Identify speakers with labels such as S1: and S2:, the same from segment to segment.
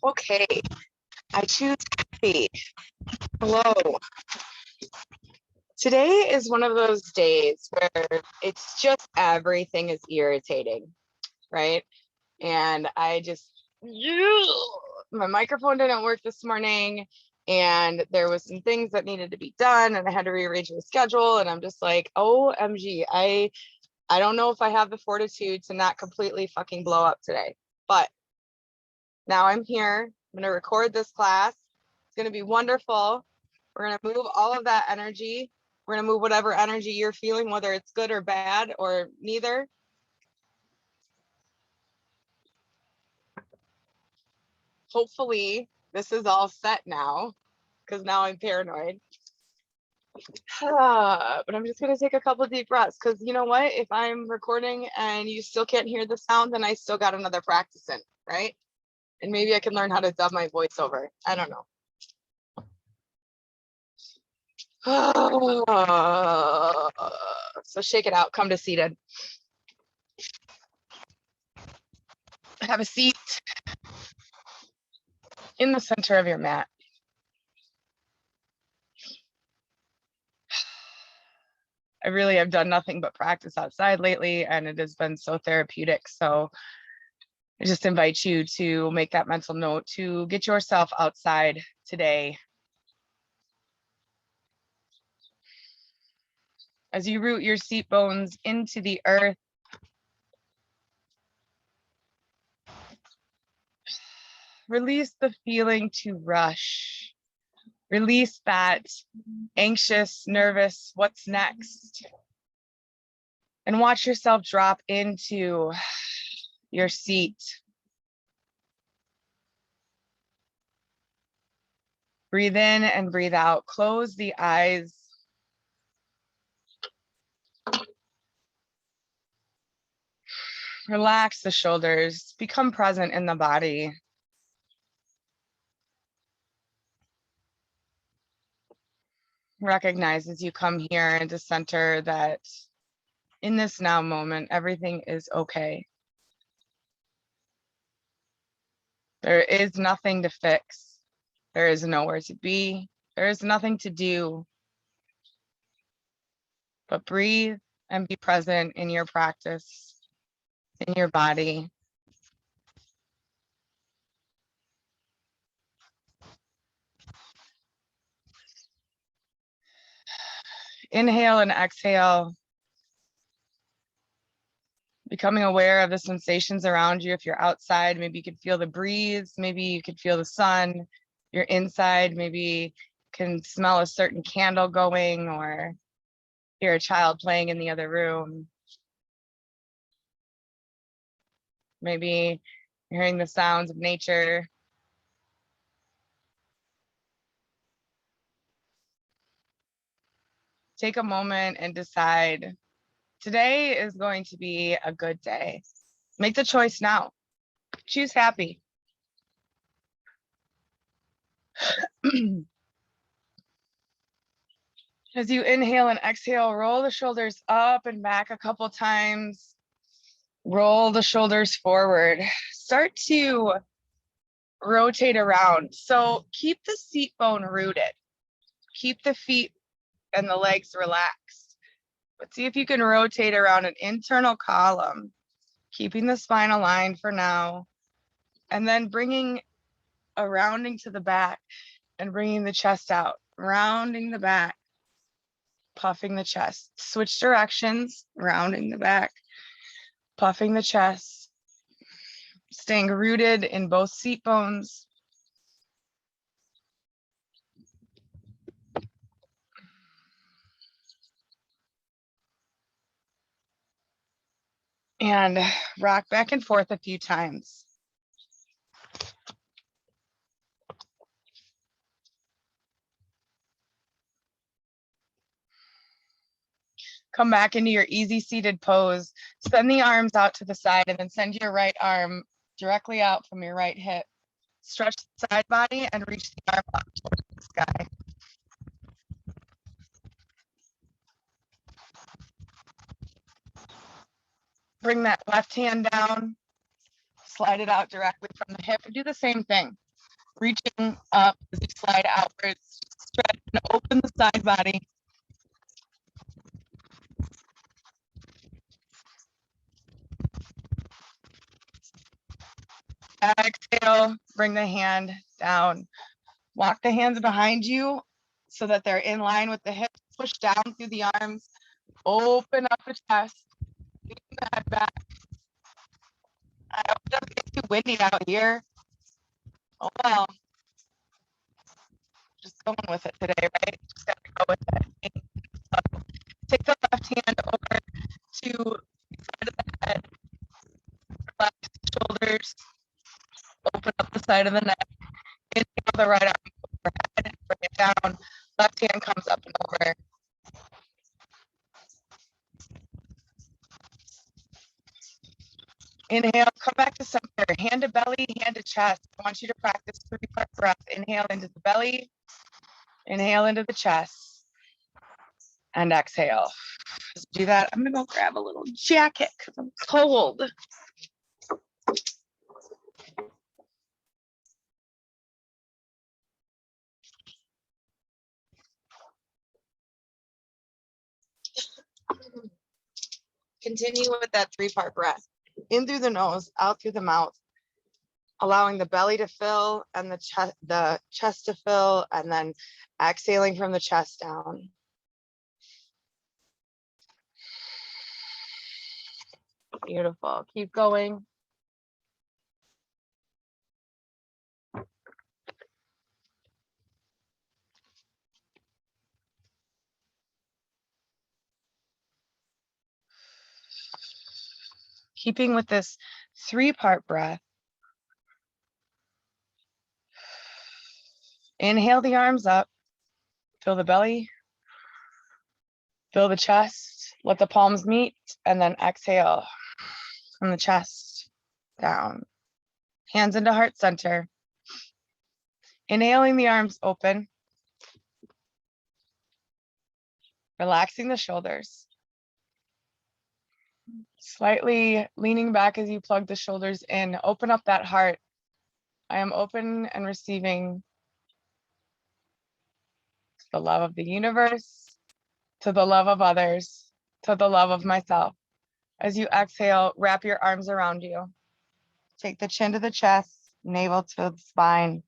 S1: Okay, I choose coffee. Hello. Today is one of those days where it's just everything is irritating, right? And my microphone didn't work this morning, and there was some things that needed to be done, and I had to rearrange my schedule, and I'm just like, OMG, I don't know if I have the fortitude to not completely fucking blow up today. But now I'm here. I'm going to record this class. It's going to be wonderful. We're going to move all of that energy. We're going to move whatever energy you're feeling, whether it's good or bad or neither. Hopefully this is all set now, because now I'm paranoid. But I'm just going to take a couple of deep breaths, because you know what? If I'm recording and you still can't hear the sound, then I still got another practice in, right? And maybe I can learn how to dub my voice over. I don't know. So shake it out. Come to seated. Have a seat in the center of your mat. I really have done nothing but practice outside lately, and it has been so therapeutic. So I just invite you to make that mental note to get yourself outside today. As you root your seat bones into the earth, release the feeling to rush. Release that anxious, nervous, what's next? And watch yourself drop into your seat. Breathe in and breathe out. Close the eyes. Relax the shoulders. Become present in the body. Recognize as you come here into center that in this now moment, everything is okay. There is nothing to fix. There is nowhere to be. There is nothing to do. But breathe and be present in your practice, in your body. Inhale and exhale. Becoming aware of the sensations around you. If you're outside, maybe you could feel the breeze, maybe you could feel the sun. You're inside, maybe can smell a certain candle going, or hear a child playing in the other room. Maybe you're hearing the sounds of nature. Take a moment and decide, today is going to be a good day. Make the choice now. Choose happy. As you inhale and exhale, roll the shoulders up and back a couple times. Roll the shoulders forward. Start to rotate around. So keep the seat bone rooted. Keep the feet and the legs relaxed. But see if you can rotate around an internal column, keeping the spine aligned for now, and then bringing a rounding to the back and bringing the chest out, rounding the back, puffing the chest. Switch directions, rounding the back, puffing the chest, staying rooted in both seat bones. And rock back and forth a few times. Come back into your easy seated pose. Send the arms out to the side and then send your right arm directly out from your right hip. Stretch the side body and reach the arm up towards the sky. Bring that left hand down, slide it out directly from the hip, and do the same thing. reaching up as you slide outwards, stretch and open the side body. Exhale, bring the hand down. Walk the hands behind you so that they're in line with the hips. Push down through the arms. Open up the chest. Lean the head back. I hope it doesn't get too windy out here. Oh well. Just going with it today, right? Just gotta go with it. So take the left hand over to the side of the head. Relax the shoulders. Open up the side of the neck. Inhale the right arm overhead. Bring it down. Left hand comes up and over. Inhale, come back to center. Hand to belly, hand to chest. I want you to practice 3-part breath. Inhale into the belly. Inhale into the chest. And exhale. Just do that. I'm going to go grab a little jacket because I'm cold. Continue with that 3-part breath. In through the nose, out through the mouth, allowing the belly to fill and the chest to fill, and then exhaling from the chest down. Beautiful. Keep going. Keeping with this 3-part breath. Inhale the arms up, fill the belly, fill the chest, let the palms meet, and then exhale from the chest down. Hands into heart center. Inhaling the arms open, relaxing the shoulders. Slightly leaning back as you plug the shoulders in, open up that heart. I am open and receiving the love of the universe, to the love of others, to the love of myself. As you exhale, wrap your arms around you. Take the chin to the chest, navel to the spine.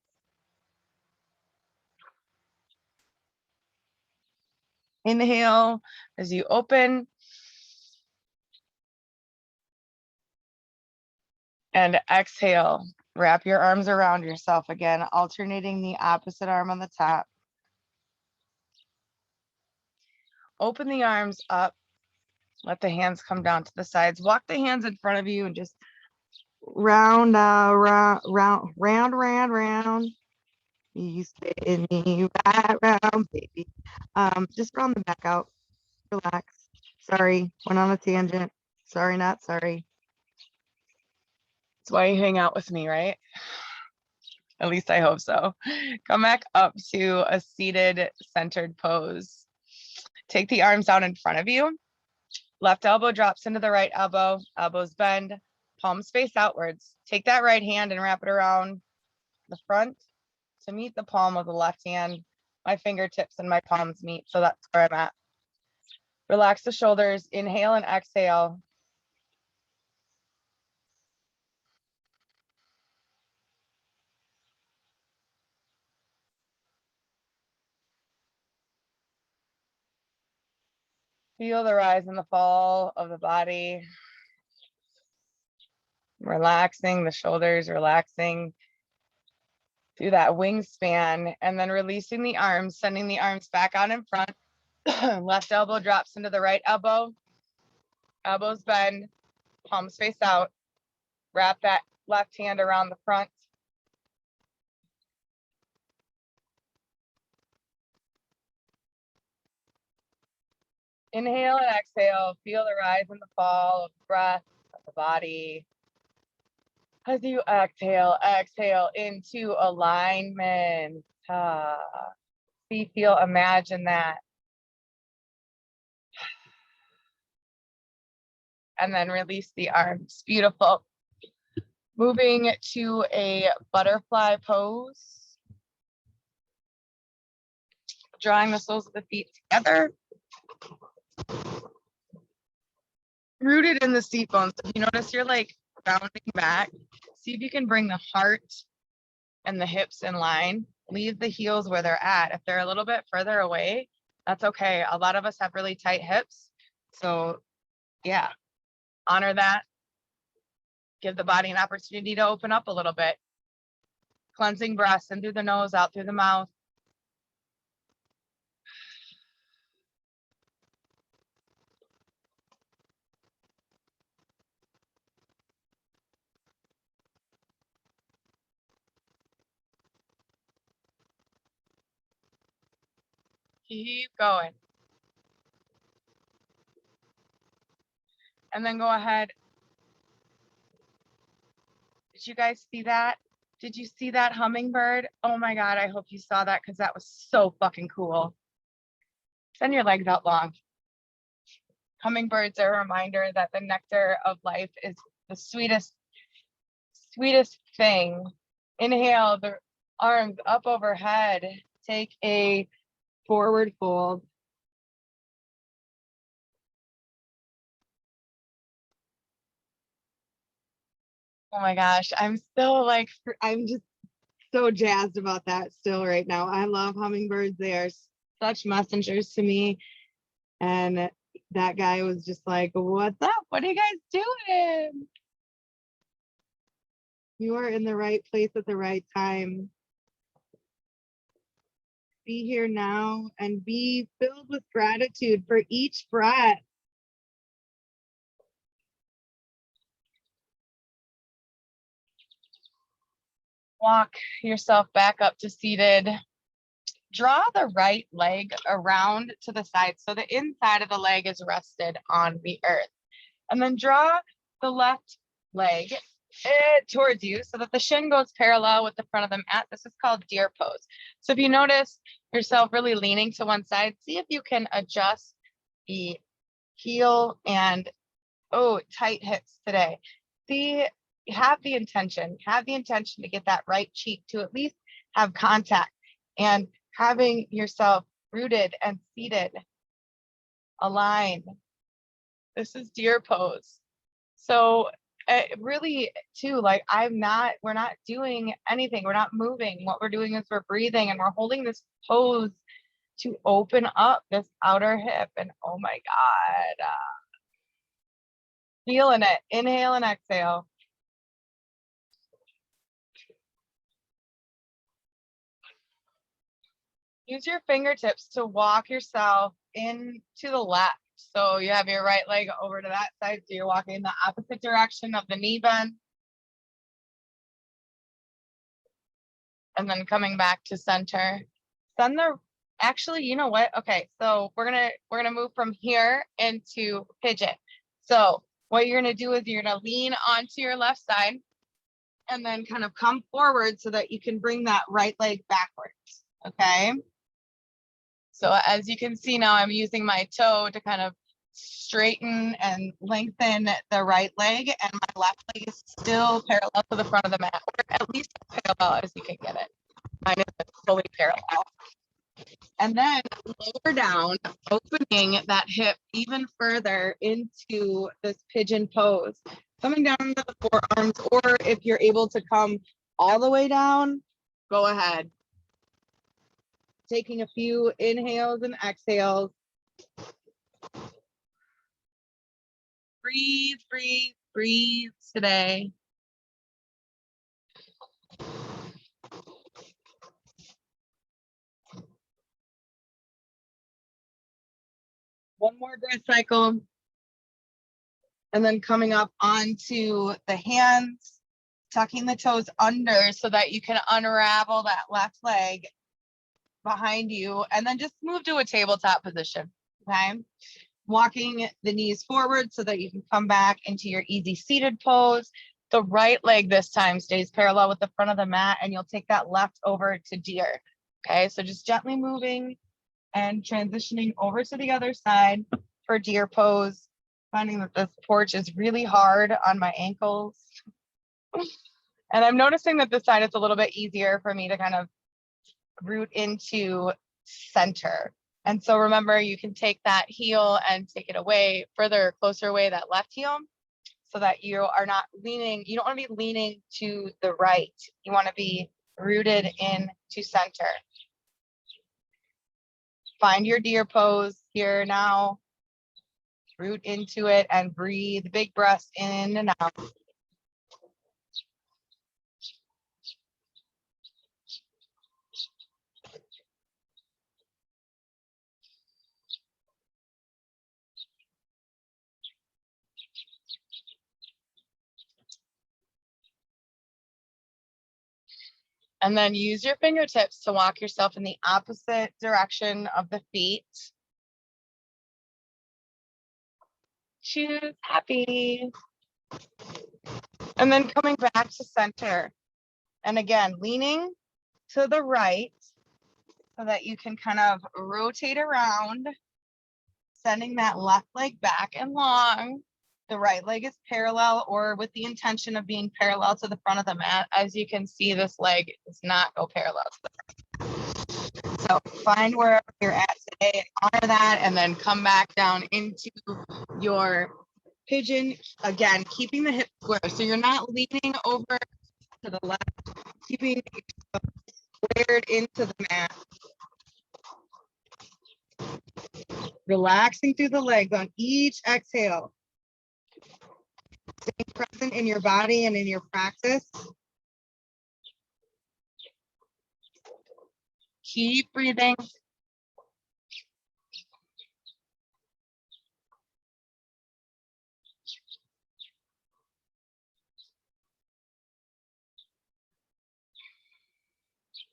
S1: Inhale as you open. And exhale, wrap your arms around yourself again, alternating the opposite arm on the top. Open the arms up. Let the hands come down to the sides. Walk the hands in front of you and just round. You spin me right round, baby. Just round the back out. Relax. Sorry, went on a tangent. Sorry, not sorry. That's why you hang out with me, right? At least I hope so. Come back up to a seated centered pose. Take the arms down in front of you. Left elbow drops into the right elbow. Elbows bend. Palms face outwards. Take that right hand and wrap it around the front to meet the palm of the left hand. My fingertips and my palms meet, so that's where I'm at. Relax the shoulders. Inhale and exhale. Feel the rise and the fall of the body. Relaxing the shoulders, relaxing through that wingspan, and then releasing the arms, sending the arms back out in front. Left elbow drops into the right elbow. Elbows bend, palms face out. Wrap that left hand around the front. Inhale and exhale. Feel the rise and the fall of the breath of the body. As you exhale into alignment. See, feel, imagine that. And then release the arms. Beautiful. Moving to a butterfly pose. drawing the soles of the feet together. Rooted in the seat bones. If you notice you're like rounding back, see if you can bring the heart and the hips in line. Leave the heels where they're at. If they're a little bit further away, that's okay. A lot of us have really tight hips. So yeah, honor that. Give the body an opportunity to open up a little bit. Cleansing breaths in through the nose, out through the mouth. Keep going. And then go ahead. Did you guys see that? Did you see that hummingbird? Oh my God, I hope you saw that because that was so fucking cool. Send your legs out long. Hummingbirds are a reminder that the nectar of life is the sweetest thing. Inhale, the arms up overhead. Take a forward fold. Oh my gosh, I'm just so jazzed about that still right now. I love hummingbirds. They are such messengers to me. And that guy was just like, what's up? What are you guys doing? You are in the right place at the right time. Be here now and be filled with gratitude for each breath. Walk yourself back up to seated. Draw the right leg around to the side so the inside of the leg is rested on the earth. And then draw the left leg towards you so that the shin goes parallel with the front of the mat. This is called deer pose. So if you notice yourself really leaning to one side, see if you can adjust the heel and tight hips today. See, have the intention to get that right cheek to at least have contact, and having yourself rooted and seated, aligned. This is deer pose. So really too, like we're not doing anything. We're not moving. What we're doing is we're breathing and we're holding this pose to open up this outer hip. And oh my God, feeling it. Inhale and exhale. Use your fingertips to walk yourself in to the left. So you have your right leg over to that side. So you're walking in the opposite direction of the knee bend. And then coming back to center. Actually, you know what? Okay, so we're gonna move from here into pigeon. So what you're gonna do is you're gonna lean onto your left side and then kind of come forward so that you can bring that right leg backwards. Okay. So as you can see now, I'm using my toe to kind of straighten and lengthen the right leg, and my left leg is still parallel to the front of the mat, or at least as parallel as you can get it. Mine is fully parallel. And then lower down, opening that hip even further into this pigeon pose. Coming down to the forearms, or if you're able to come all the way down, go ahead. Taking a few inhales and exhales. Breathe, breathe, breathe today. One more breath cycle. And then coming up onto the hands, tucking the toes under so that you can unravel that left leg behind you, and then just move to a tabletop position. Okay. Walking the knees forward so that you can come back into your easy seated pose. The right leg this time stays parallel with the front of the mat, and you'll take that left over to deer. Okay, so just gently moving and transitioning over to the other side for deer pose. Finding that this porch is really hard on my ankles. And I'm noticing that this side is a little bit easier for me to kind of root into center. And so remember, you can take that heel and take it away further, closer away, that left heel, so that you are not leaning. You don't want to be leaning to the right. You want to be rooted in to center. Find your deer pose here now. Root into it and breathe. Big breaths in and out. And then use your fingertips to walk yourself in the opposite direction of the feet. Choose happy. And then coming back to center. And again, leaning to the right so that you can kind of rotate around, sending that left leg back and long. The right leg is parallel, or with the intention of being parallel to the front of the mat. As you can see, this leg does not go parallel to the front. So find where you're at today, honor that, and then come back down into your pigeon. Again, keeping the hips square. So you're not leaning over to the left, keeping squared into the mat. Relaxing through the legs on each exhale. Staying present in your body and in your practice. Keep breathing.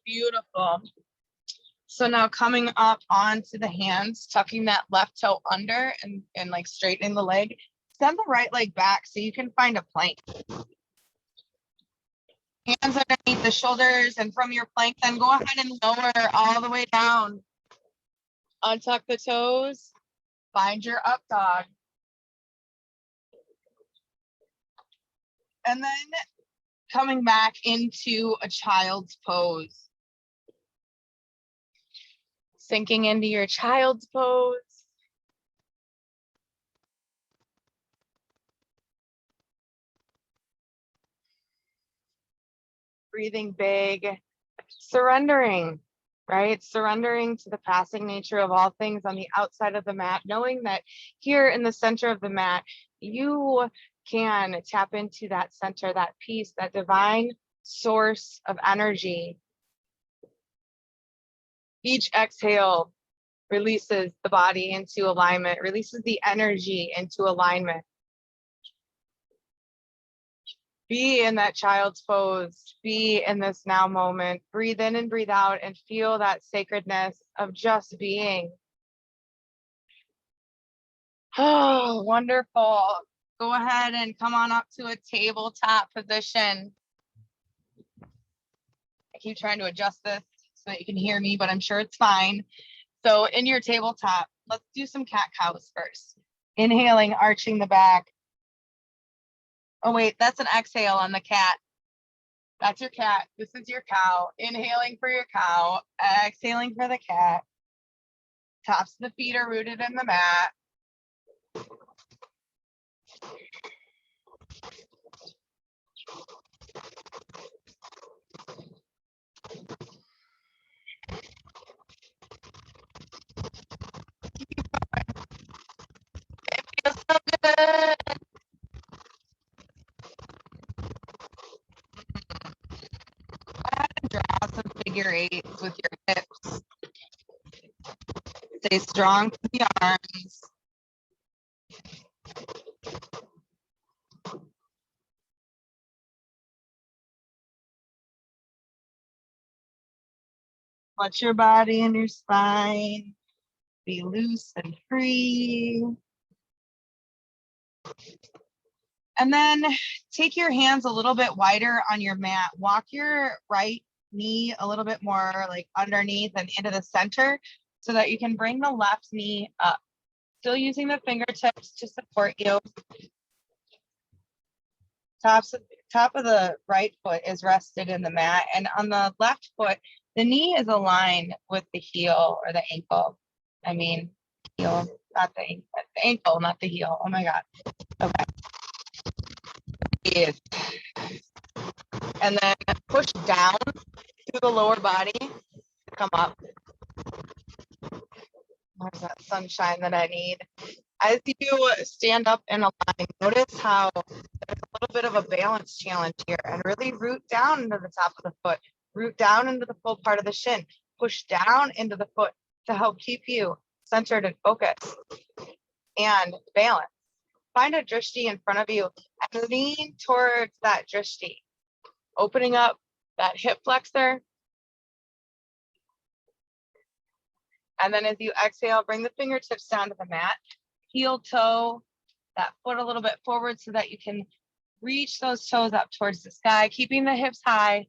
S1: Beautiful. So now coming up onto the hands, tucking that left toe under and like straightening the leg. Send the right leg back so you can find a plank. Hands underneath the shoulders, and from your plank, then go ahead and lower all the way down. Untuck the toes, find your up dog. And then coming back into a child's pose. Sinking into your child's pose. Breathing big, surrendering, right? Surrendering to the passing nature of all things on the outside of the mat, knowing that here in the center of the mat, you can tap into that center, that peace, that divine source of energy. Each exhale releases the body into alignment, releases the energy into alignment. Be in that child's pose, be in this now moment, breathe in and breathe out and feel that sacredness of just being. Oh, wonderful. Go ahead and come on up to a tabletop position. I keep trying to adjust this so that you can hear me, but I'm sure it's fine. So in your tabletop, let's do some cat cows first. Inhaling, arching the back. Oh wait, that's an exhale on the cat. That's your cat. This is your cow. Inhaling for your cow, exhaling for the cat. Tops of the feet are rooted in the mat. It feels so good. Go ahead and draw some figure eights with your hips. Stay strong to the arms. Let your body and your spine be loose and free. And then take your hands a little bit wider on your mat. Walk your right knee a little bit more like underneath and into the center so that you can bring the left knee up. Still using the fingertips to support you. top of the right foot is rested in the mat, and on the left foot, the knee is aligned with the heel or the ankle. I mean, heel, not the ankle, not the heel. Oh my God. Okay. Breathe. And then push down through the lower body, come up. There's that sunshine that I need. As you stand up and align, notice how there's a little bit of a balance challenge here, and really root down into the top of the foot, root down into the full part of the shin, push down into the foot to help keep you centered and focused and balanced. Find a drishti in front of you and lean towards that drishti, opening up that hip flexor. And then as you exhale, bring the fingertips down to the mat, heel toe that foot a little bit forward so that you can reach those toes up towards the sky, keeping the hips high.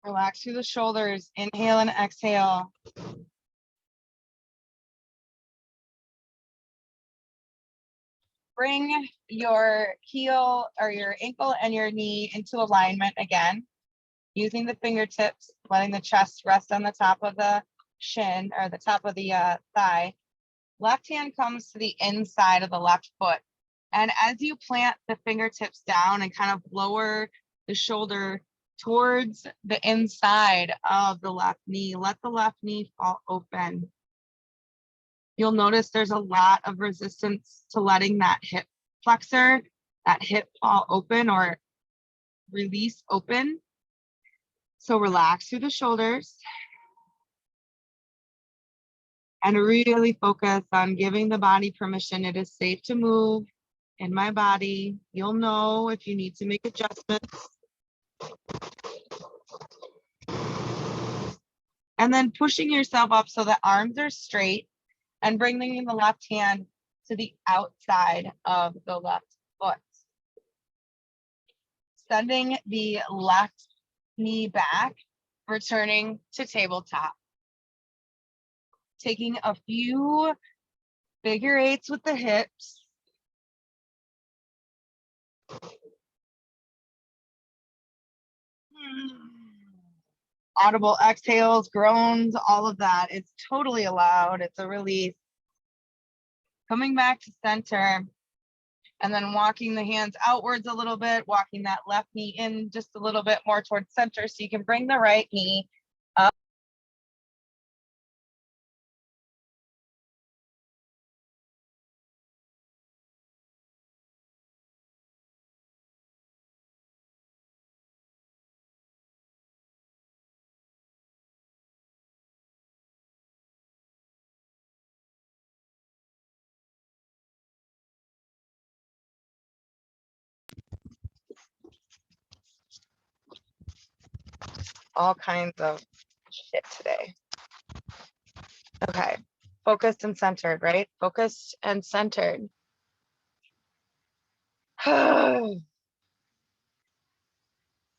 S1: Relax through the shoulders, inhale and exhale. Bring your heel or your ankle and your knee into alignment again, using the fingertips, letting the chest rest on the top of the shin or the top of the thigh. Left hand comes to the inside of the left foot. And as you plant the fingertips down and kind of lower the shoulder towards the inside of the left knee, let the left knee fall open. You'll notice there's a lot of resistance to letting that hip flexor, that hip fall open or release open. So relax through the shoulders and really focus on giving the body permission. It is safe to move in my body. You'll know if you need to make adjustments. And then pushing yourself up so the arms are straight and bringing the left hand to the outside of the left foot. Sending the left knee back, returning to tabletop. Taking a few figure eights with the hips. Audible exhales, groans, all of that. It's totally allowed. It's a release. Coming back to center and then walking the hands outwards a little bit, walking that left knee in just a little bit more towards center so you can bring the right knee up. All kinds of shit today. Okay, focused and centered, right? Focused and centered.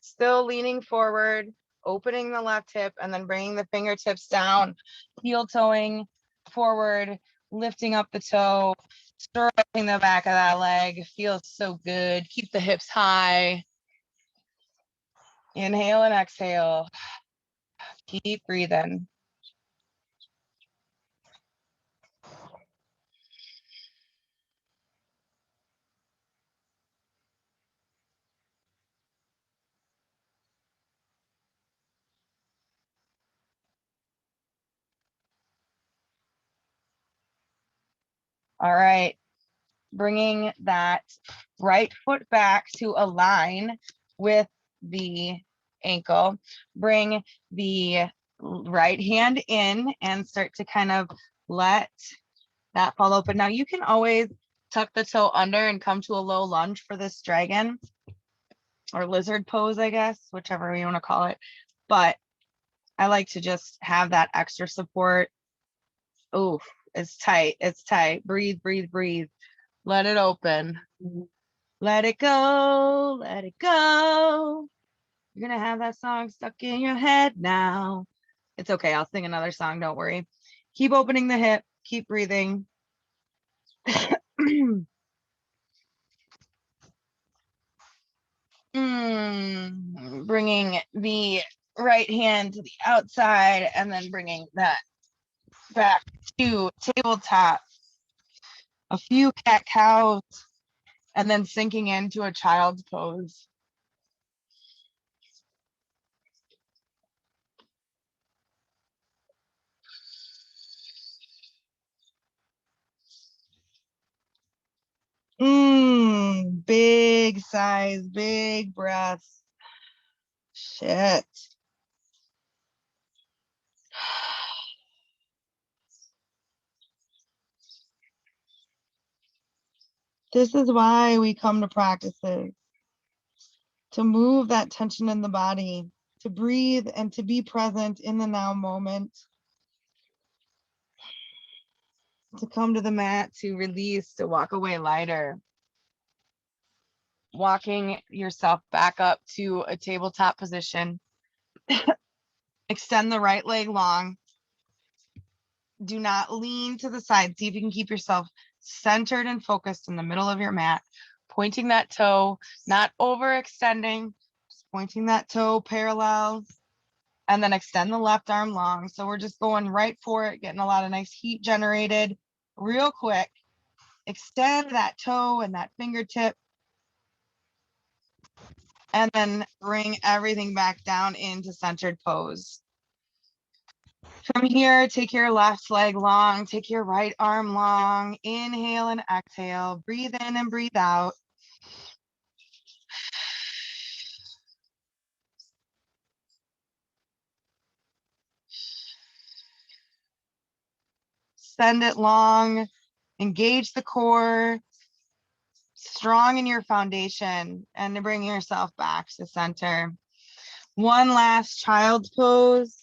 S1: Still leaning forward, opening the left hip, and then bringing the fingertips down, heel toeing forward, lifting up the toe, stroking the back of that leg. Feels so good. Keep the hips high. Inhale and exhale. Keep breathing. All right. Bringing that right foot back to align with the ankle. Bring the right hand in and start to kind of let that fall open. Now you can always tuck the toe under and come to a low lunge for this dragon or lizard pose, I guess, whichever you want to call it. But I like to just have that extra support. Oh, it's tight. It's tight. Breathe, breathe, breathe. Let it open. Let it go. Let it go. You're going to have that song stuck in your head now. It's okay. I'll sing another song. Don't worry. Keep opening the hip. Keep breathing. Bringing the right hand to the outside and then bringing that back to tabletop. A few cat cows and then sinking into a child's pose. Big sighs, big breaths. Shit. This is why we come to practices, to move that tension in the body, to breathe and to be present in the now moment, to come to the mat, to release, to walk away lighter. Walking yourself back up to a tabletop position. Extend the right leg long. Do not lean to the side. See if you can keep yourself centered and focused in the middle of your mat. Pointing that toe, not overextending, just pointing that toe parallel. And then extend the left arm long. So we're just going right for it, getting a lot of nice heat generated real quick. Extend that toe and that fingertip. And then bring everything back down into centered pose. From here, take your left leg long, take your right arm long. Inhale and exhale. Breathe in and breathe out. Send it long. Engage the core. Strong in your foundation, and to bring yourself back to center. One last child's pose.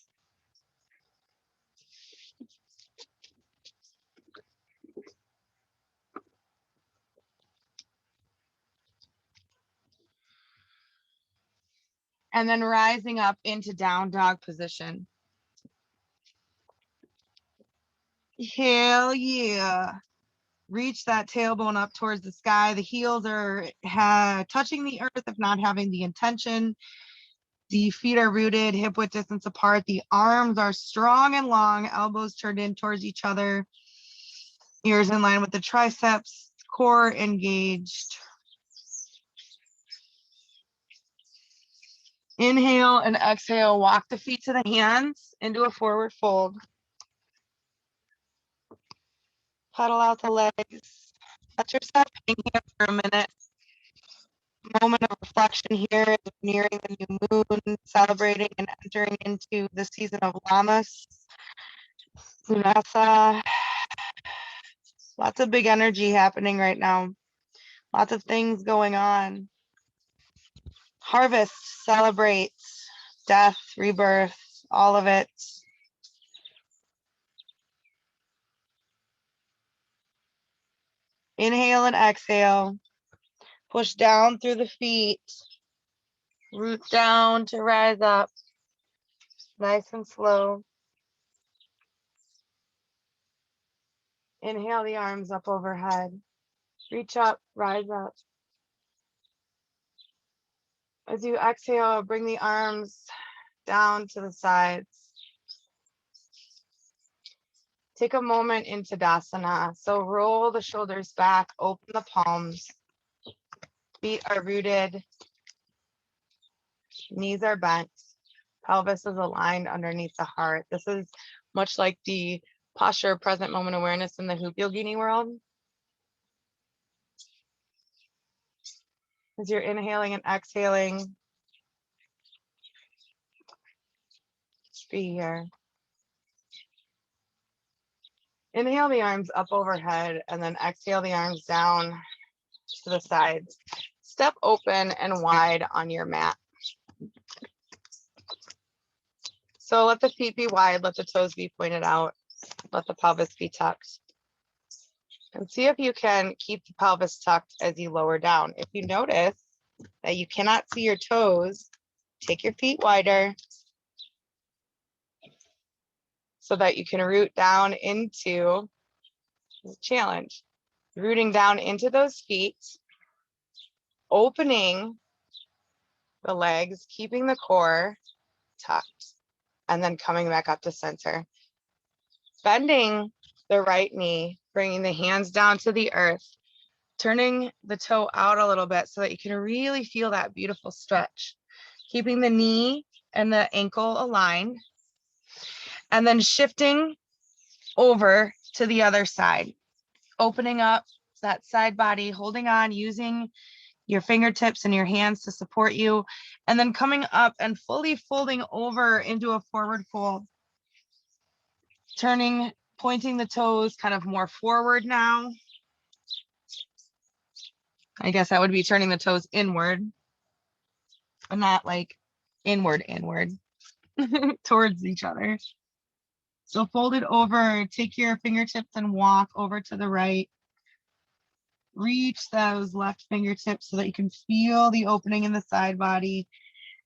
S1: And then rising up into down dog position. Hell yeah. Reach that tailbone up towards the sky. The heels are touching the earth, if not having the intention. The feet are rooted, hip width distance apart. The arms are strong and long, elbows turned in towards each other. Ears in line with the triceps, core engaged. Inhale and exhale, walk the feet to the hands into a forward fold. Pedal out the legs. Let yourself hang here for a minute. Moment of reflection here as we're nearing the new moon, celebrating and entering into the season of Lamas, Lunasa. Lots of big energy happening right now. Lots of things going on. Harvest, celebrate, death, rebirth, all of it. Inhale and exhale. Push down through the feet. Root down to rise up. Nice and slow. Inhale the arms up overhead. Reach up, rise up. As you exhale, bring the arms down to the sides. Take a moment in Tadasana. So roll the shoulders back, open the palms. Feet are rooted. Knees are bent. Pelvis is aligned underneath the heart. This is much like the posture of present moment awareness in the Hoop Yogini world. As you're inhaling and exhaling, just be here. Inhale the arms up overhead and then exhale the arms down to the sides. Step open and wide on your mat. So let the feet be wide, let the toes be pointed out, let the pelvis be tucked. And see if you can keep the pelvis tucked as you lower down. If you notice that you cannot see your toes, take your feet wider so that you can root down into the challenge. Rooting down into those feet, opening the legs, keeping the core tucked, and then coming back up to center. Bending the right knee, bringing the hands down to the earth, turning the toe out a little bit so that you can really feel that beautiful stretch. Keeping the knee and the ankle aligned, and then shifting over to the other side, opening up that side body, holding on, using your fingertips and your hands to support you, and then coming up and fully folding over into a forward fold. Turning, pointing the toes kind of more forward now. I guess that would be turning the toes inward, but not like inward towards each other. So fold it over, take your fingertips and walk over to the right. Reach those left fingertips so that you can feel the opening in the side body,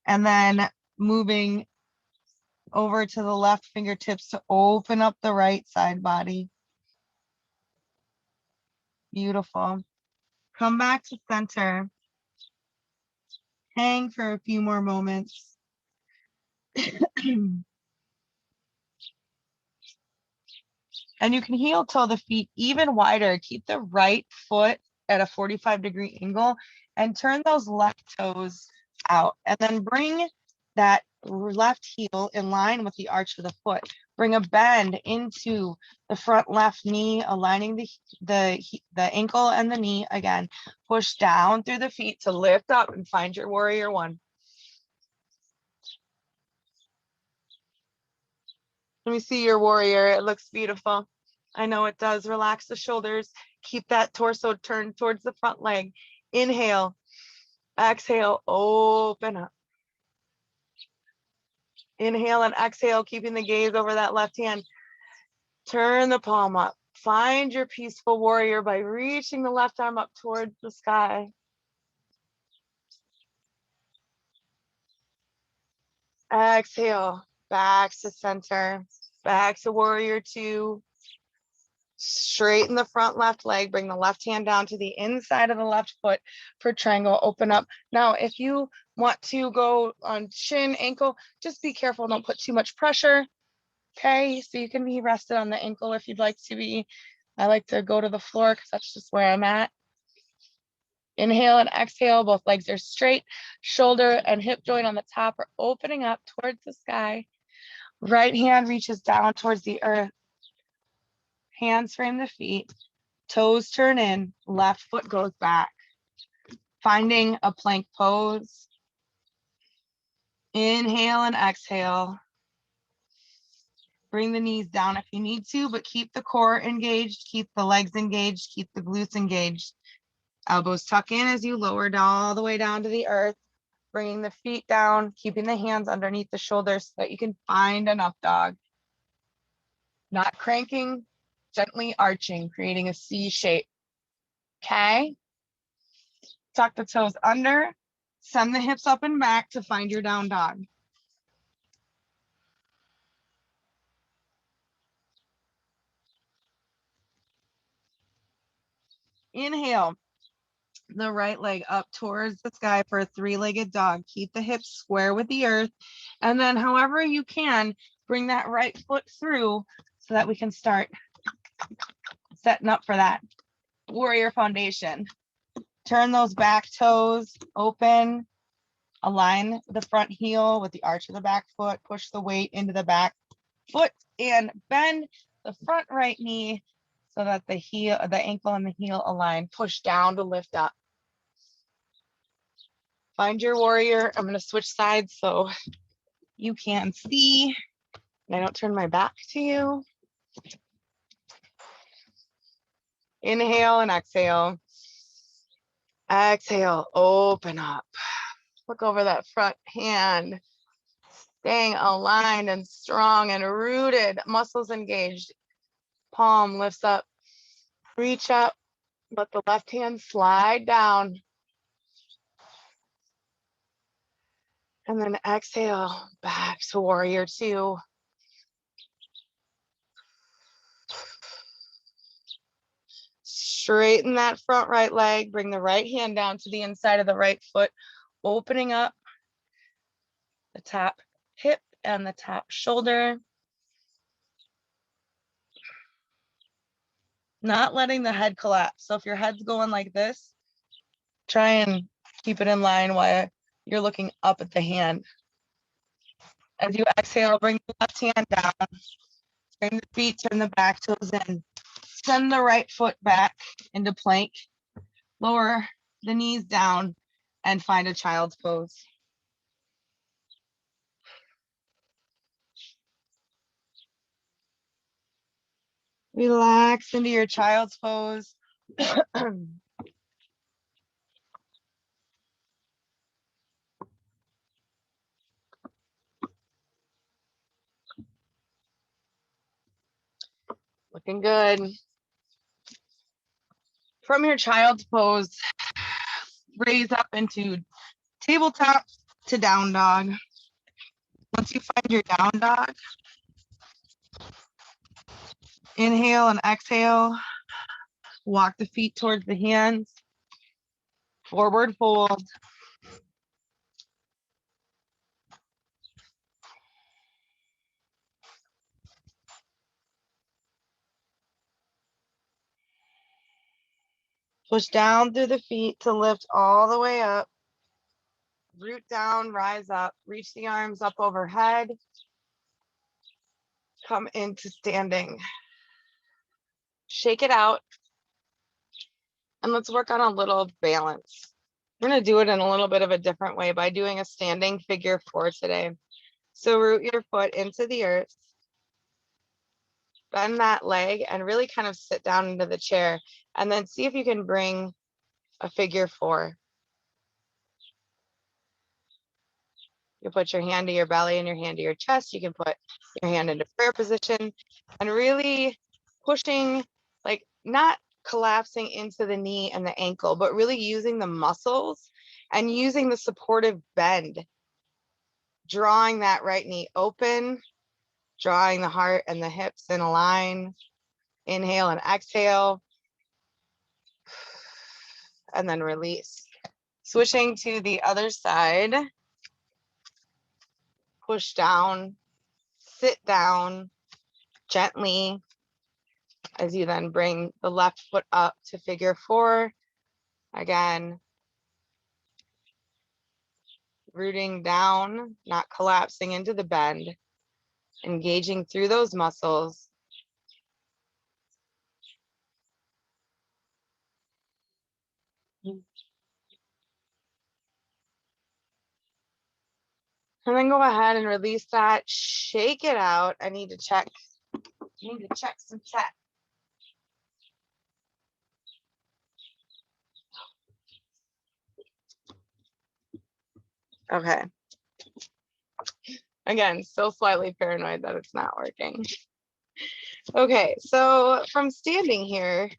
S1: and then moving over to the left fingertips to open up the right side body. Beautiful. Come back to center. Hang for a few more moments. And you can heel toe the feet even wider. Keep the right foot at a 45-degree angle and turn those left toes out. And then bring that left heel in line with the arch of the foot. Bring a bend into the front left knee, aligning the ankle and the knee again. Push down through the feet to lift up and find your warrior one. Let me see your warrior. It looks beautiful. I know it does. Relax the shoulders. Keep that torso turned towards the front leg. Inhale. Exhale. Open up. Inhale and exhale, keeping the gaze over that left hand. Turn the palm up. Find your peaceful warrior by reaching the left arm up towards the sky. Exhale. Back to center. Back to warrior two. Straighten the front left leg, bring the left hand down to the inside of the left foot for triangle, open up. Now, if you want to go on shin, ankle, just be careful, don't put too much pressure, okay? So you can be rested on the ankle if you'd like to be. I like to go to the floor because that's just where I'm at. Inhale and exhale, both legs are straight, shoulder and hip joint on the top are opening up towards the sky. Right hand reaches down towards the earth. Hands frame the feet, toes turn in, left foot goes back. Finding a plank pose. Inhale and exhale. Bring the knees down if you need to, but keep the core engaged, keep the legs engaged, keep the glutes engaged. Elbows tuck in as you lower down all the way down to the earth, bringing the feet down, keeping the hands underneath the shoulders so that you can find an up dog. Not cranking, gently arching, creating a C shape. Okay. Tuck the toes under, send the hips up and back to find your down dog. Inhale, the right leg up towards the sky for a three-legged dog. Keep the hips square with the earth. And then however you can, bring that right foot through so that we can start setting up for that warrior foundation. Turn those back toes open. Align the front heel with the arch of the back foot. Push the weight into the back foot and bend the front right knee so that the heel, the ankle and the heel align. Push down to lift up. Find your warrior. I'm going to switch sides so you can see. I don't turn my back to you. Inhale and exhale. Exhale, open up. Look over that front hand. Staying aligned and strong and rooted. Muscles engaged. Palm lifts up. Reach up. Let the left hand slide down. And then exhale back to warrior two. Straighten that front right leg. Bring the right hand down to the inside of the right foot. Opening up the top hip and the top shoulder. Not letting the head collapse. So if your head's going like this, try and keep it in line while you're looking up at the hand. As you exhale, bring the left hand down. Bring the feet, turn the back toes in. Send the right foot back into plank. Lower the knees down and find a child's pose. Relax into your child's pose. Looking good. From your child's pose, raise up into tabletop to down dog. Once you find your down dog, inhale and exhale. Walk the feet towards the hands. Forward fold. Push down through the feet to lift all the way up. Root down, rise up, reach the arms up overhead. Come into standing. Shake it out. And let's work on a little balance. We're going to do it in a little bit of a different way by doing a standing figure 4 today. So root your foot into the earth. Bend that leg and really kind of sit down into the chair. And then see if you can bring a figure 4. You put your hand to your belly and your hand to your chest. You can put your hand into prayer position and really pushing, like not collapsing into the knee and the ankle, but really using the muscles and using the supportive bend, drawing that right knee open, drawing the heart and the hips in a line. Inhale and exhale, and then release. Switching to the other side. Push down, sit down gently as you then bring the left foot up to figure 4. Again, rooting down, not collapsing into the bend, engaging through those muscles. And then go ahead and release that, shake it out. I need to check some chat. Okay. Again, still slightly paranoid that it's not working. Okay, so from standing here,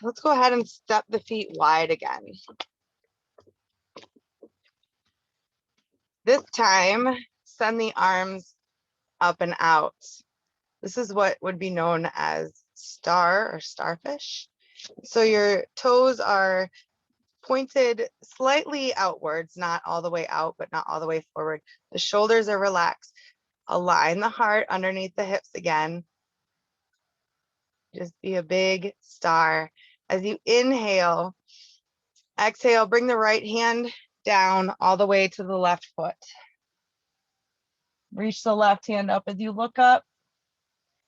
S1: let's go ahead and step the feet wide again. This time, send the arms up and out. This is what would be known as star or starfish. So your toes are pointed slightly outwards, not all the way out, but not all the way forward. The shoulders are relaxed. Align the heart underneath the hips again. Just be a big star. As you inhale, exhale, bring the right hand down all the way to the left foot. Reach the left hand up as you look up,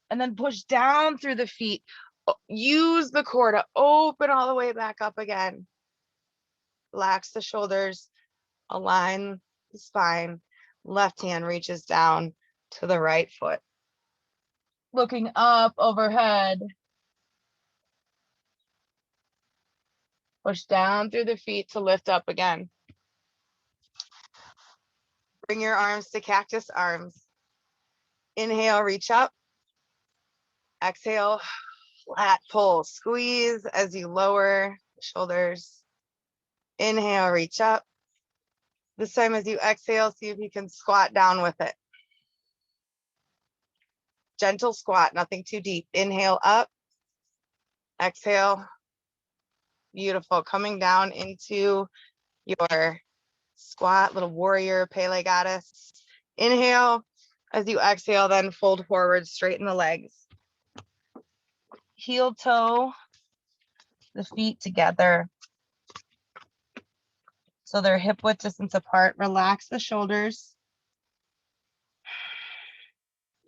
S1: and then push down through the feet. Use the core to open all the way back up again. Relax the shoulders, align the spine. Left hand reaches down to the right foot. Looking up overhead. Push down through the feet to lift up again. Bring your arms to cactus arms. Inhale, reach up. Exhale, flat pull. Squeeze as you lower the shoulders. Inhale, reach up. This time as you exhale, see if you can squat down with it. Gentle squat, nothing too deep. Inhale up. Exhale. Beautiful. Coming down into your squat, little warrior, Pele goddess. Inhale. As you exhale, then fold forward, straighten the legs. Heel toe the feet together so they're hip width distance apart. Relax the shoulders.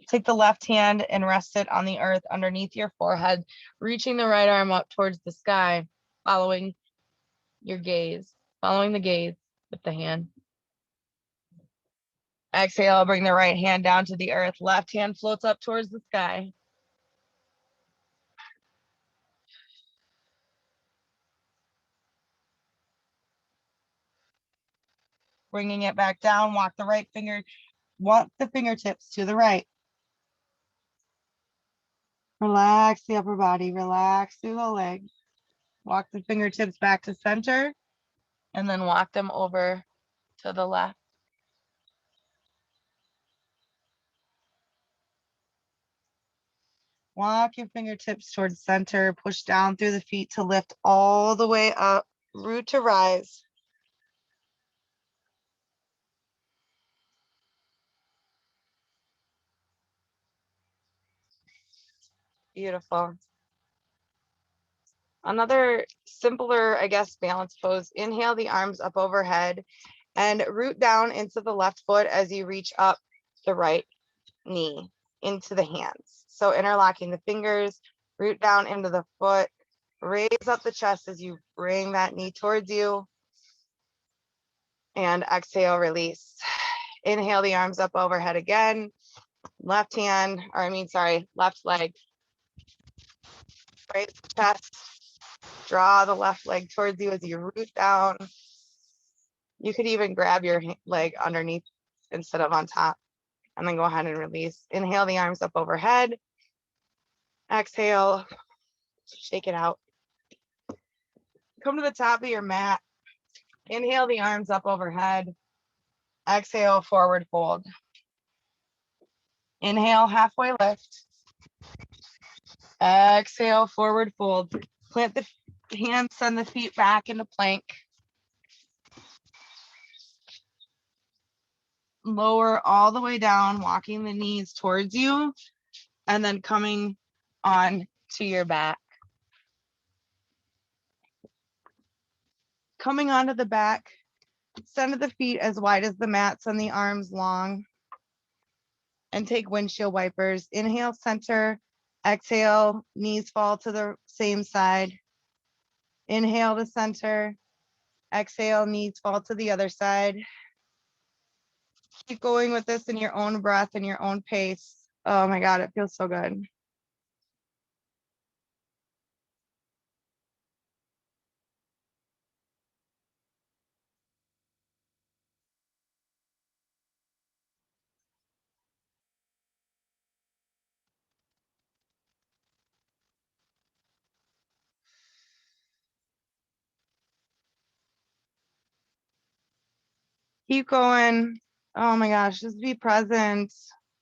S1: Take the left hand and rest it on the earth underneath your forehead, reaching the right arm up towards the sky, following your gaze, following the gaze with the hand. Exhale, bring the right hand down to the earth. Left hand floats up towards the sky. Bringing it back down, walk the fingertips to the right. Relax the upper body, relax through the legs. Walk the fingertips back to center and then walk them over to the left. Walk your fingertips towards center, push down through the feet to lift all the way up, root to rise. Beautiful. Another simpler, I guess, balance pose. Inhale the arms up overhead and root down into the left foot as you reach up the right knee into the hands. So interlocking the fingers, root down into the foot, raise up the chest as you bring that knee towards you, and exhale, release. Inhale the arms up overhead again. Left leg, raise the chest, draw the left leg towards you as you root down. You could even grab your leg underneath instead of on top, and then go ahead and release. Inhale the arms up overhead. Exhale, shake it out. Come to the top of your mat. Inhale the arms up overhead. Exhale, forward fold. Inhale, halfway lift. Exhale, forward fold. Plant the hands, send the feet back into plank. Lower all the way down, walking the knees towards you, and then coming on to your back. Coming onto the back, send the feet as wide as the mat, send the arms long, and take windshield wipers. Inhale, center. Exhale, knees fall to the same side. Inhale to center. Exhale, knees fall to the other side. Keep going with this in your own breath and your own pace. Oh my God, it feels so good. Keep going. Oh my gosh, just be present.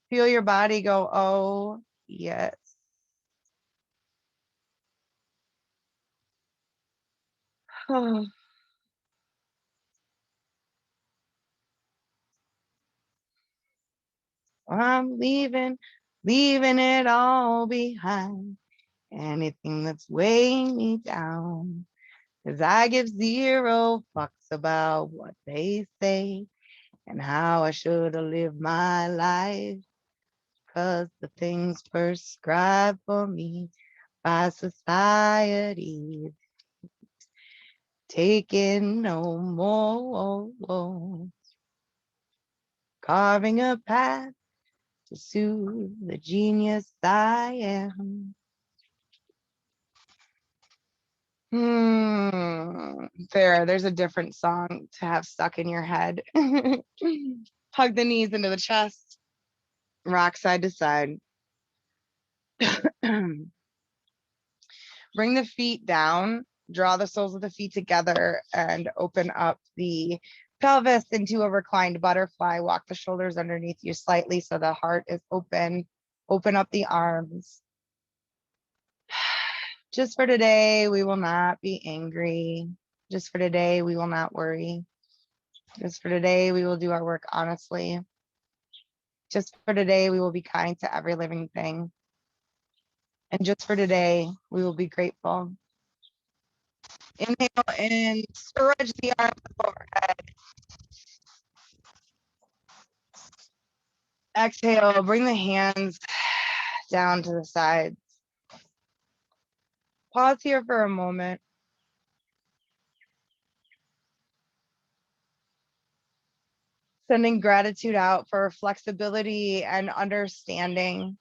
S1: Feel your body go, oh yes. Oh. I'm leaving it all behind. Anything that's weighing me down. 'Cause I give zero fucks about what they say and how I should have lived my life. 'Cause the things prescribed for me by society, taking no more. Carving a path to soothe the genius I am. There's a different song to have stuck in your head. Hug the knees into the chest, rock side to side. Bring the feet down, draw the soles of the feet together, and open up the pelvis into a reclined butterfly. Walk the shoulders underneath you slightly so the heart is open. Open up the arms. Just for today, we will not be angry. Just for today, we will not worry. Just for today, we will do our work honestly. Just for today, we will be kind to every living thing. And just for today, we will be grateful. Inhale and stretch the arms overhead. Exhale, bring the hands down to the sides. Pause here for a moment. Sending gratitude out for flexibility and understanding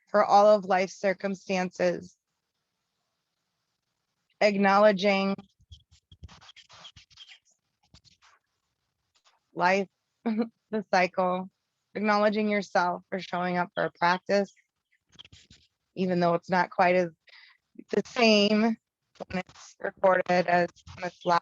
S1: for all of life's circumstances. Acknowledging life, the cycle, acknowledging yourself for showing up for a practice, even though it's not quite as the same when it's recorded as when it's live.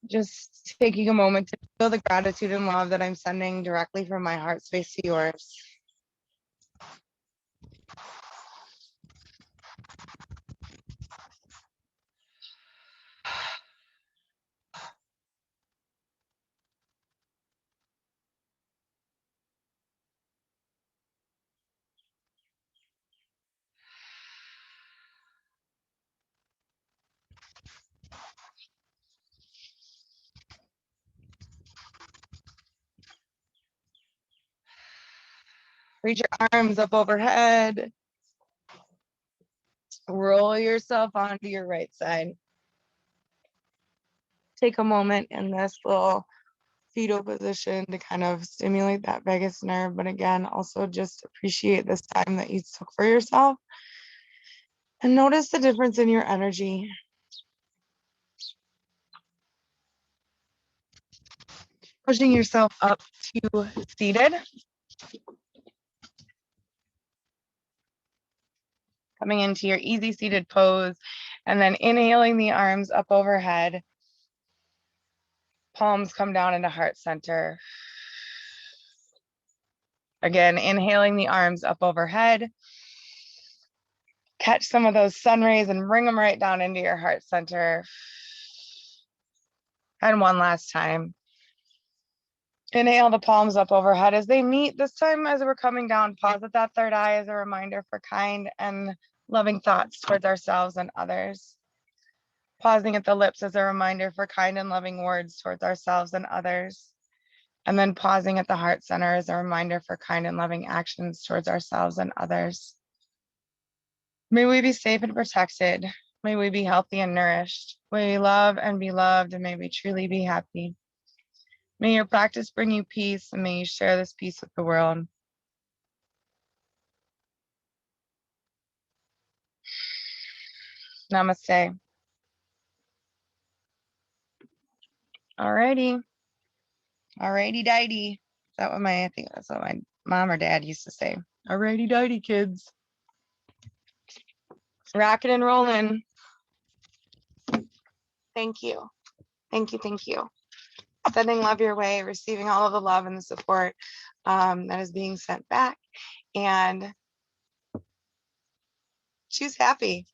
S1: Just taking a moment to feel the gratitude and love that I'm sending directly from my heart space to yours. Reach your arms up overhead. Roll yourself onto your right side. Take a moment in this little fetal position to kind of stimulate that vagus nerve. But again, also just appreciate this time that you took for yourself and notice the difference in your energy. Pushing yourself up to seated. Coming into your easy seated pose and then inhaling the arms up overhead. Palms come down into heart center. Again, inhaling the arms up overhead. Catch some of those sun rays and bring them right down into your heart center. And one last time. Inhale the palms up overhead as they meet. This time as we're coming down, pause at that third eye as a reminder for kind and loving thoughts towards ourselves and others. Pausing at the lips as a reminder for kind and loving words towards ourselves and others. And then pausing at the heart center as a reminder for kind and loving actions towards ourselves and others. May we be safe and protected. May we be healthy and nourished. May we love and be loved, and may we truly be happy. May your practice bring you peace, and may you share this peace with the world. Namaste. Alrighty. Alrighty, dighty. Is that what I think that's what my mom or dad used to say. Alrighty, dighty, kids. Rocking and rolling. Thank you. Thank you. Thank you. Sending love your way, receiving all of the love and the support that is being sent back. And choose happy.